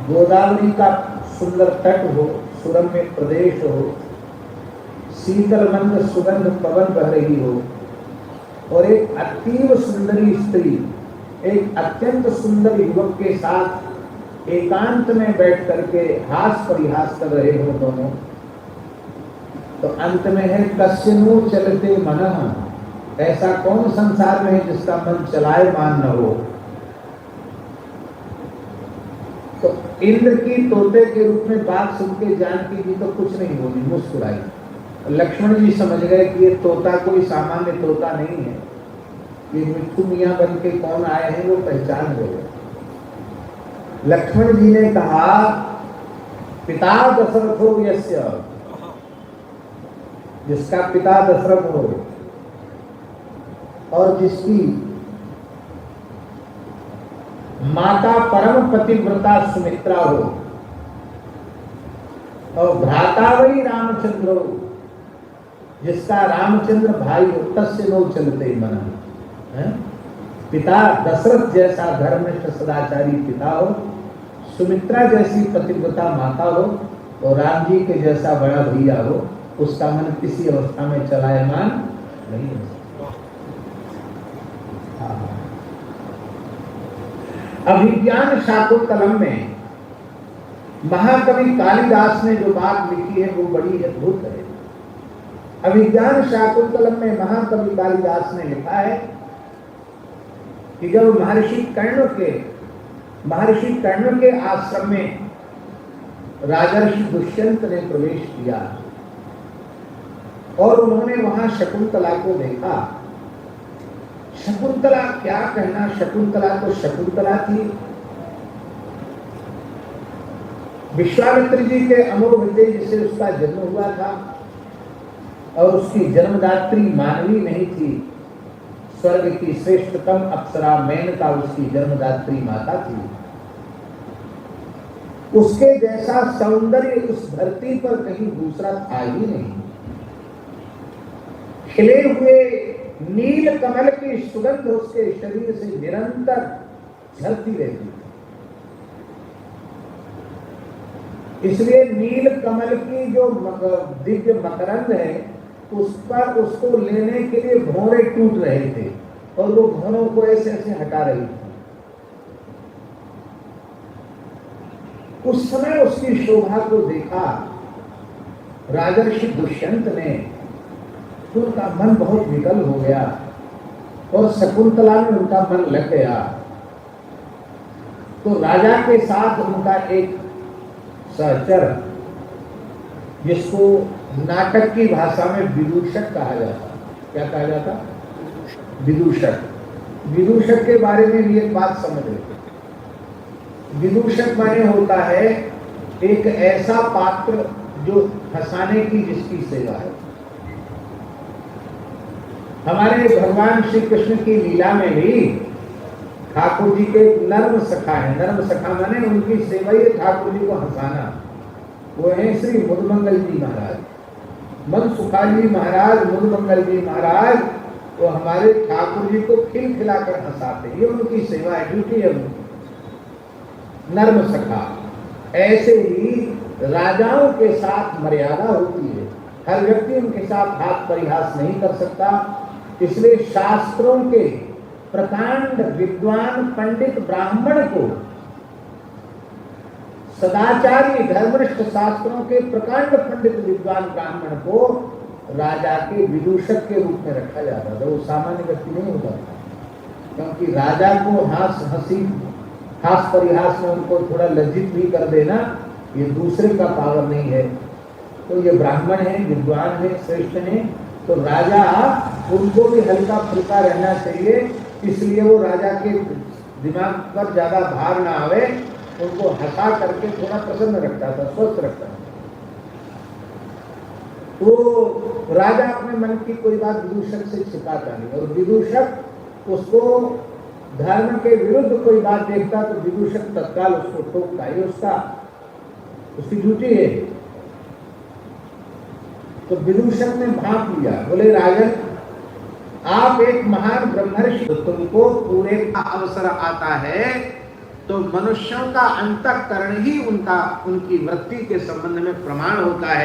गोदावरी का सुंदर तट हो, सुरम्य प्रदेश हो, शीतल मंद सुगंध पवन बह रही हो, और एक अतीव सुंदरी स्त्री एक अत्यंत सुंदर युवक के साथ एकांत में बैठ करके हास परिहास कर रहे हो दोनों, तो अंत में है कस्यनु चलते मनः, ऐसा कौन संसार में है जिसका मन चलायमान न हो। तो इंद्र की तोते के रूप में बात सुन के जानकी जी तो कुछ नहीं बोली, मुस्कुराई। लक्ष्मण जी समझ गए कि ये तोता कोई सामान्य तोता नहीं है, ये मिट्टू मियाँ बन के कौन आए हैं वो पहचान गए। लक्ष्मण जी ने कहा, पिता दशरथ हो यस्य, जिसका पिता दशरथ हो और जिसकी माता परम पतिव्रता सुमित्रा हो और भ्राता वही रामचंद्र हो, जिसका रामचंद्र भाई हो, तस्य नो चलते मन। पिता दशरथ जैसा धर्मनिष्ठ सदाचारी पिता हो, सुमित्रा जैसी पतिव्रता माता हो और राम जी के जैसा बड़ा भैया हो, उसका मन किसी अवस्था में चलायमान नहीं हो सकता। अभिज्ञान शाकुंतलम में महाकवि कालिदास ने जो बात लिखी है वो बड़ी अद्भुत है। अभिज्ञान शाकुंतलम में महाकवि कालिदास ने लिखा है कि जब महर्षि कर्ण के आश्रम में राजर्षि दुष्यंत ने प्रवेश किया और उन्होंने वहां शकुंतला को देखा। शकुंतला क्या कहना, शकुंतला तो शकुंतला थी। विश्वामित्र जी के अमोघ तेज से उसका जन्म हुआ था और उसकी जन्मदात्री मानवी नहीं थी, स्वर्ग की श्रेष्ठतम अप्सरा मेनका उसकी जन्मदात्री माता थी। उसके जैसा सौंदर्य उस धरती पर कहीं दूसरा था ही नहीं। खिले हुए नील कमल की सुगंध उसके शरीर से निरंतर झलती रहती थी। इसलिए नील कमल की जो दिव्य मकरंद है उस पर उसको लेने के लिए भौरे टूट रहे थे और वो भौरों को ऐसे ऐसे हटा रही थी। उस समय उसकी शोभा को देखा राजर्षि दुष्यंत ने, तो उनका मन बहुत विकल हो गया और शकुंतला में उनका मन लग गया। तो राजा के साथ उनका एक सहचर, जिसको नाटक की भाषा में विदूषक कहा जाता, क्या कहा जाता? विदूषक। विदूषक के बारे में भी एक बात समझ लेते। विदूषक माने होता है एक ऐसा पात्र जो हंसाने की जिसकी सेवा है। हमारे भगवान श्री कृष्ण की लीला में भी ठाकुर जी के नर्म सखा है। नर्म सखा माने उनकी सेवा ही ठाकुर जी को हंसाना। वो है श्री मुदमंगल जी महाराज, मन सुखाजी महाराज, मुदमंगल जी महाराज। वो हमारे ठाकुर जी को खिलखिलाकर हंसाते, ये उनकी सेवा है, ड्यूटी है उनकी। नर्म सखा। ऐसे ही राजाओं के साथ मर्यादा होती है, हर व्यक्ति उनके साथ हाथ परिहास नहीं कर सकता। इसलिए शास्त्रों के प्रकांड विद्वान पंडित ब्राह्मण को, सदाचारी धर्मनिष्ठ शास्त्रों के प्रकांड पंडित विद्वान ब्राह्मण को राजा के विदूषक के रूप में रखा जाता था। वो सामान्य व्यक्ति नहीं होता था, क्योंकि राजा को हास परिहास में उनको थोड़ा लज्जित भी कर देना ये दूसरे का पावर नहीं है। तो ये ब्राह्मण है, विद्वान है, श्रेष्ठ है, तो राजा उनको भी हल्का फुल्का रहना चाहिए। इसलिए वो राजा के दिमाग पर ज्यादा भार ना आवे, उनको हंसा करके थोड़ा प्रसन्न रखता था, स्वस्थ रखता था। तो राजा अपने मन की कोई बात विदूषक से छिपाता नहीं, और विदूषक उसको धर्म के विरुद्ध कोई बात देखता तो विदूषक तत्काल उसको टोकता, ये उसकी ड्यूटी है। तो विदूषक ने भाप लिया, बोले राजन आप एक महान ब्रह्मर्षि, तो तुमको पूरे का अवसर आता है तो मनुष्यों का अंतःकरण ही उनकी वृत्ति के संबंध में प्रमाण होता है।